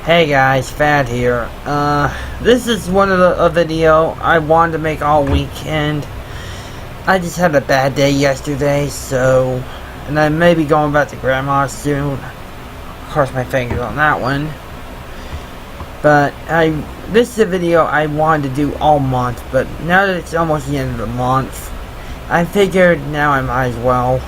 Hey guys, Fad here. This is one of a video I wanted to make all weekend. I just had a bad day yesterday, and I may be going back to Grandma's soon. Cross my fingers on that one. But this is a video I wanted to do all month, but now that it's almost the end of the month, I figured now I might as well.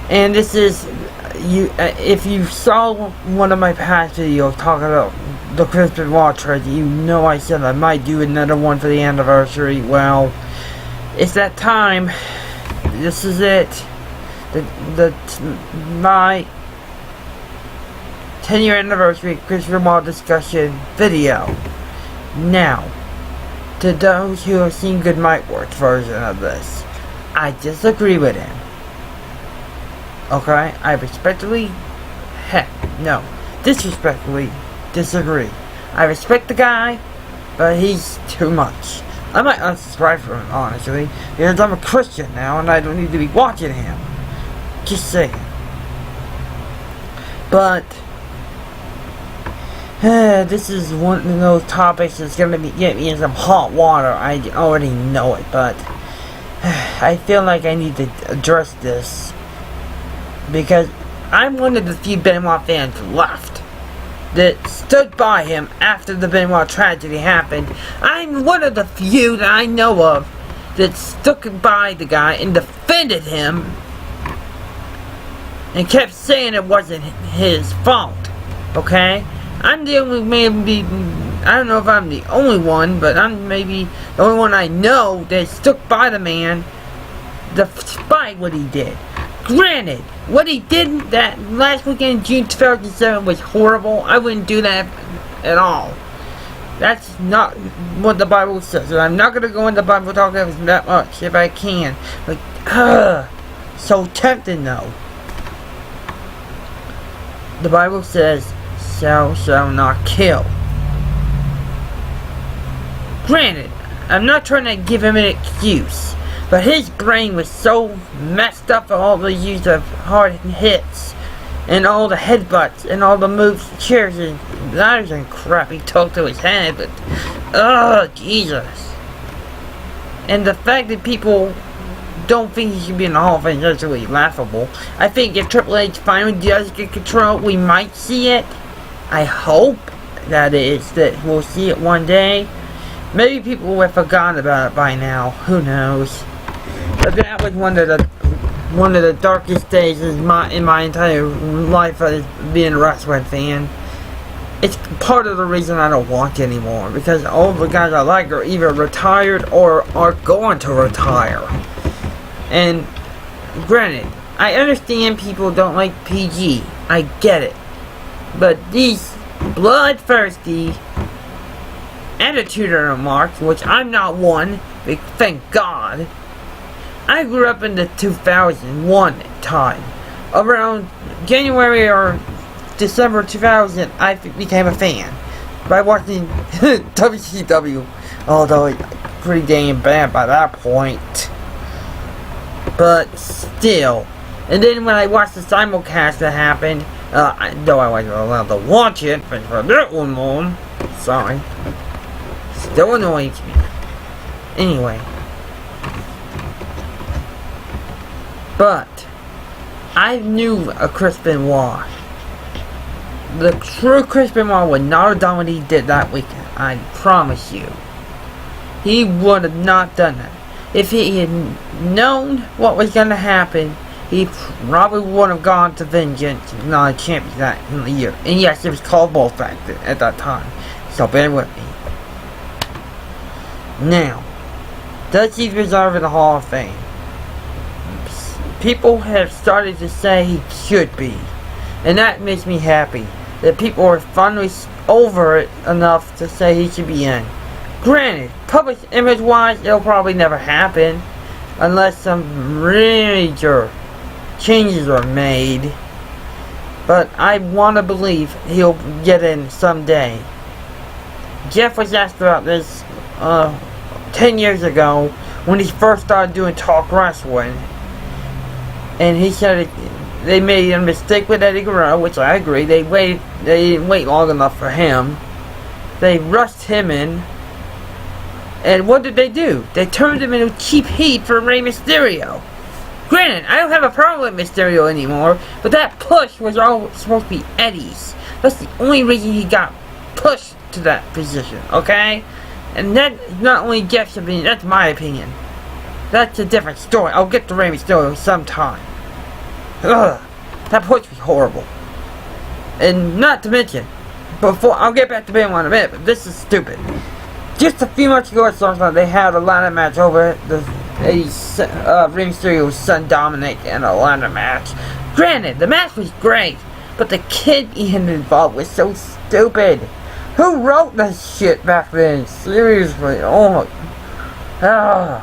And this is, if you saw one of my past videos talking about the Chis Benoit tragedy, you know I said I might do another one for the anniversary. Well, it's that time. This is it. My 10-year anniversary Chis Benoit discussion video. Now, to those who have seen Good Mightworth's version of this, I disagree with him. Okay, I disrespectfully disagree. I respect the guy, but he's too much. I might unsubscribe from him, honestly, because I'm a Christian now and I don't need to be watching him. Just saying. But this is one of those topics that's gonna get me in some hot water. I already know it, but I feel like I need to address this. Because I'm one of the few Benoit fans left that stood by him after the Benoit tragedy happened. I'm one of the few that I know of that stuck by the guy and defended him and kept saying it wasn't his fault. Okay? I'm the only, maybe, I don't know if I'm the only one, but I'm maybe the only one I know that stuck by the man despite what he did. Granted, what he did that last weekend in June 2007 was horrible. I wouldn't do that at all. That's not what the Bible says. And I'm not going to go into the Bible talking that much if I can. Like, so tempting though. The Bible says, "Thou shalt not kill." Granted, I'm not trying to give him an excuse. But his brain was so messed up from all the use of hard hits, and all the headbutts, and all the moves, chairs, and ladders and crap he took to his head. But, Jesus. And the fact that people don't think he should be in the Hall of Fame is really laughable. I think if Triple H finally does get control, we might see it. I hope, that we'll see it one day. Maybe people will have forgotten about it by now. Who knows? But that was one of the darkest days in my entire life as being a wrestling fan. It's part of the reason I don't watch anymore, because all the guys I like are either retired or are going to retire. And granted, I understand people don't like PG. I get it. But these bloodthirsty attitude remarks, which I'm not one, thank God. I grew up in the 2001 time. Around January or December 2000, I became a fan by watching WCW, although it's pretty damn bad by that point. But still. And then when I watched the simulcast that happened, though I wasn't allowed to watch it, but for that one more, sorry. Still annoys me. Anyway. But I knew a Chis Benoit. The true Chis Benoit would not have done what he did that weekend. I promise you. He would have not done that. If he had known what was going to happen, he probably would have gone to Vengeance, not a champion that year. And yes, it was called both back at that time. So bear with me. Now, does he deserve the Hall of Fame? People have started to say he should be. And that makes me happy. That people are finally over it enough to say he should be in. Granted, public image-wise, it'll probably never happen. Unless some major changes are made. But I want to believe he'll get in someday. Jeff was asked about this 10 years ago when he first started doing talk wrestling, and he said they made a mistake with Eddie Guerrero, which I agree. They didn't wait long enough for him. They rushed him in. And what did they do? They turned him into cheap heat for Rey Mysterio. Granted, I don't have a problem with Mysterio anymore, but that push was all supposed to be Eddie's. That's the only reason he got pushed to that position, okay? And that not only Jeff's opinion, that's my opinion. That's a different story. I'll get to Rey Mysterio sometime. Ugh, that push was horrible. And not to mention, I'll get back to Benoit in a minute, but this is stupid. Just a few months ago at SummerSlam, they had a ladder match over the Rey Mysterio's son Dominic in a ladder match. Granted, the match was great, but the kid being involved was so stupid. Who wrote this shit back then? Seriously, oh my...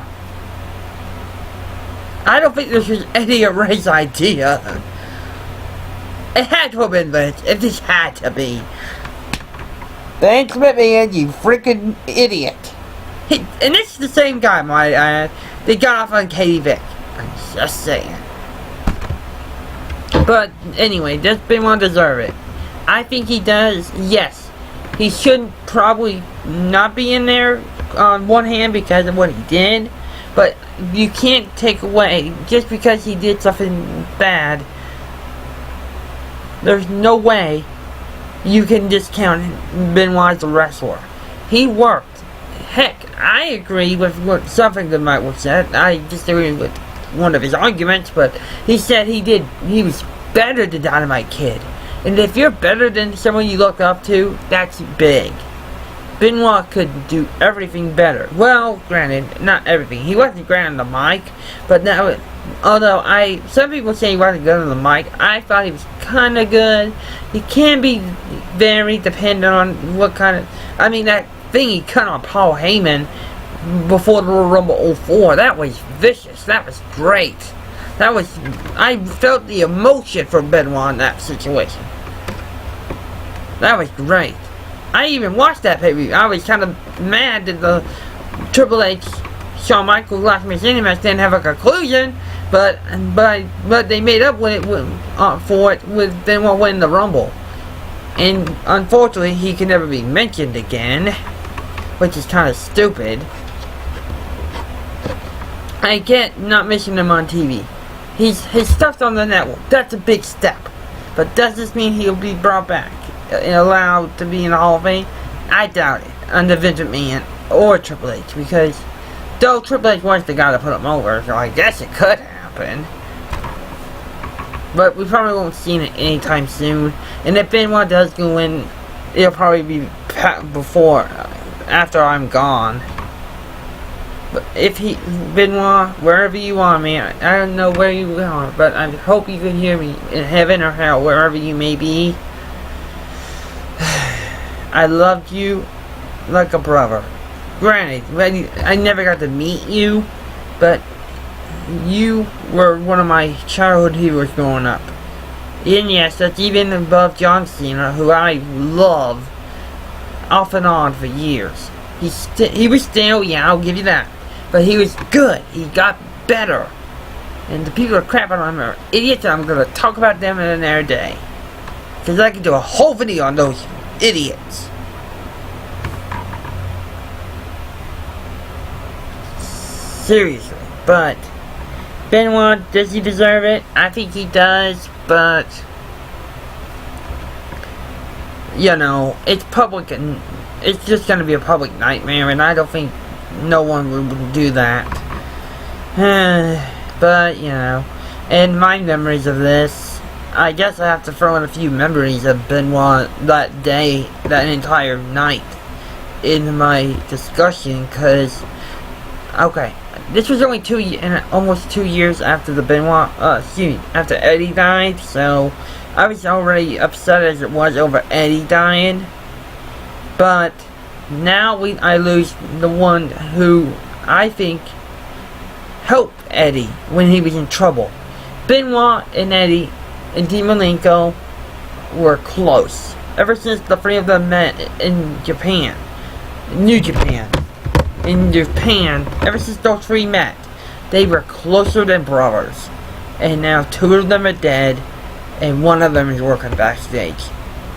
I don't think this was Eddie or Ray's idea. It had to have been Vince. It just had to be. Thanks, McMahon, you freaking idiot. And this is the same guy, might I add. They got off on Katie Vick. I'm just saying. But anyway, does Benoit deserve it? I think he does, yes. He should probably not be in there on one hand because of what he did. But you can't take away, just because he did something bad, there's no way you can discount Benoit as a wrestler. He worked. Heck, I agree with what something that Mike was said. I disagree with one of his arguments, but he said he was better than Dynamite Kid. And if you're better than someone you look up to, that's big. Benoit could do everything better. Well, granted, not everything. He wasn't great on the mic, but now, although some people say he wasn't good on the mic, I thought he was kind of good. He can be very dependent on what kind of... I mean, that thing he cut on Paul Heyman before the Royal Rumble 04, that was vicious. That was great. I felt the emotion from Benoit in that situation. That was great. I even watched that pay-per-view. I was kind of mad that the Triple H Shawn Michaels last match didn't have a conclusion, but they made up for it with Benoit winning the Rumble. And unfortunately, he can never be mentioned again, which is kind of stupid. I get not mentioning him on TV. His stuff's on the network. That's a big step. But does this mean he'll be brought back and allowed to be in the Hall of Fame? I doubt it. Under Vince McMahon or Triple H, because though Triple H was the guy to put him over, so I guess it could happen. But we probably won't see it anytime soon. And if Benoit does go in, it'll probably be after I'm gone. But if Benoit, wherever you are, man, I don't know where you are, but I hope you can hear me in heaven or hell, wherever you may be. I loved you like a brother. Granted, I never got to meet you, but you were one of my childhood heroes growing up. And yes, that's even above John Cena, who I love off and on for years. He was stale, yeah, I'll give you that. But he was good. He got better. And the people are crapping on him are idiots, and I'm going to talk about them in another day. Because I could do a whole video on those idiots. Seriously. But Benoit, does he deserve it? I think he does, but you know, it's public and it's just going to be a public nightmare, and I don't think no one would do that. But, you know, and my memories of this, I guess I have to throw in a few memories of Benoit that day, that entire night, in my discussion, because, okay, this was only almost 2 years after the after Eddie died, so I was already upset as it was over Eddie dying, but now I lose the one who I think helped Eddie when he was in trouble. Benoit and Eddie and Dean Malenko were close ever since the three of them met in Japan, New Japan. In Japan, ever since those three met, they were closer than brothers. and now 2 of them are dead, and 1 of them is working backstage.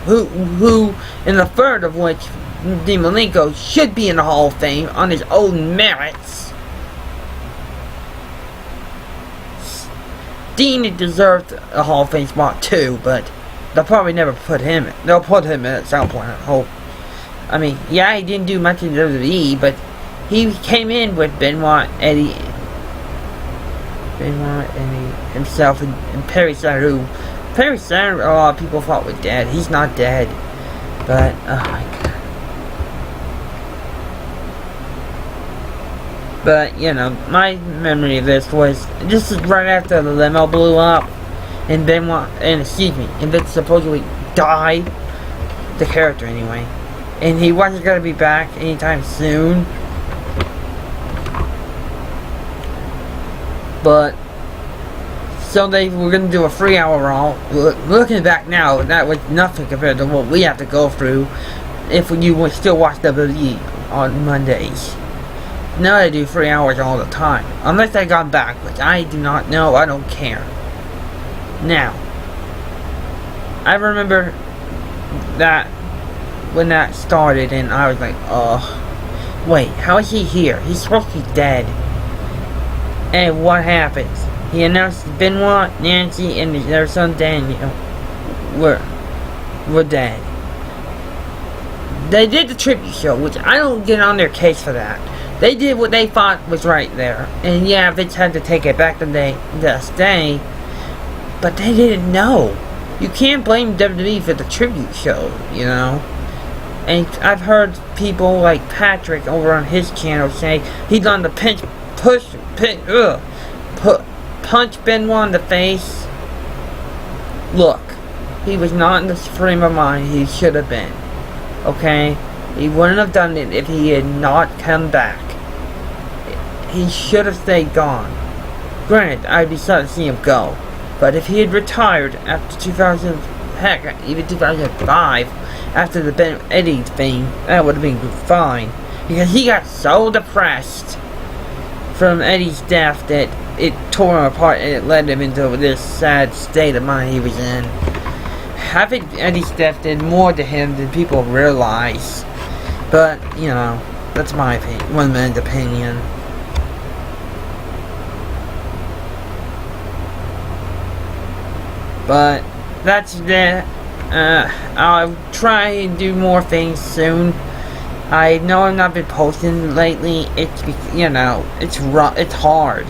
Who, and the third of which, Malenko, should be in the Hall of Fame on his own merits. Dean deserved a Hall of Fame spot too, but they'll probably never put him in. They'll put him in at some point, I hope. I mean, yeah, he didn't do much in WWE, but he came in with Benoit, Eddie himself, and Perry Saru. Perry Saru, a lot of people thought was dead. He's not dead. But, oh my god. But, you know, my memory of this was, this is right after the limo blew up, and Benoit, and Vince supposedly died, the character anyway, and he wasn't going to be back anytime soon. But, so they were going to do a 3-hour Raw. Looking back now, that was nothing compared to what we have to go through if you would still watch WWE on Mondays. Now they do 3 hours all the time. Unless they gone back, which I do not know, I don't care. Now, I remember that when that started and I was like, wait, how is he here? He's supposed to be dead. And what happens? He announced Benoit, Nancy, and their son Daniel were dead. They did the tribute show, which I don't get on their case for that. They did what they thought was right there. And yeah, Vince had to take it back the next day. But they didn't know. You can't blame WWE for the tribute show, you know. And I've heard people like Patrick over on his channel say he's on the punch Benoit in the face. Look, he was not in the frame of mind he should have been. Okay? He wouldn't have done it if he had not come back. He should have stayed gone. Granted, I'd be sad to see him go. But if he had retired after 2000, heck, even 2005, after the Ben Eddie thing, that would have been fine. Because he got so depressed from Eddie's death that it tore him apart and it led him into this sad state of mind he was in. I think Eddie's death did more to him than people realize. But, you know, that's my opinion, one man's opinion. But that's that. I'll try and do more things soon. I know I've not been posting lately. It's, you know, it's hard.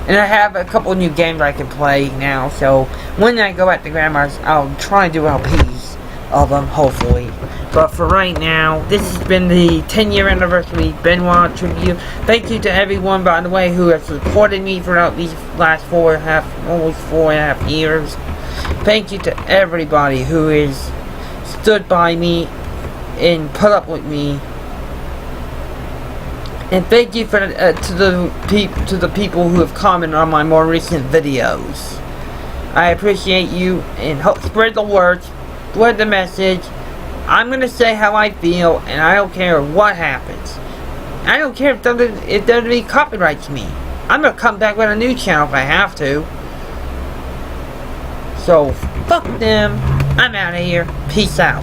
And I have a couple new games I can play now. So when I go at the grandma's, I'll try and do LPs of them, hopefully. But for right now, this has been the 10-year anniversary Benoit tribute. Thank you to everyone, by the way, who has supported me throughout these last almost 4.5 years. Thank you to everybody who has stood by me and put up with me. And thank you for to the people who have commented on my more recent videos. I appreciate you, and spread the word, spread the message. I'm gonna say how I feel, and I don't care what happens. I don't care if WWE copyrights me. I'm gonna come back with a new channel if I have to. So, fuck them. I'm out of here. Peace out.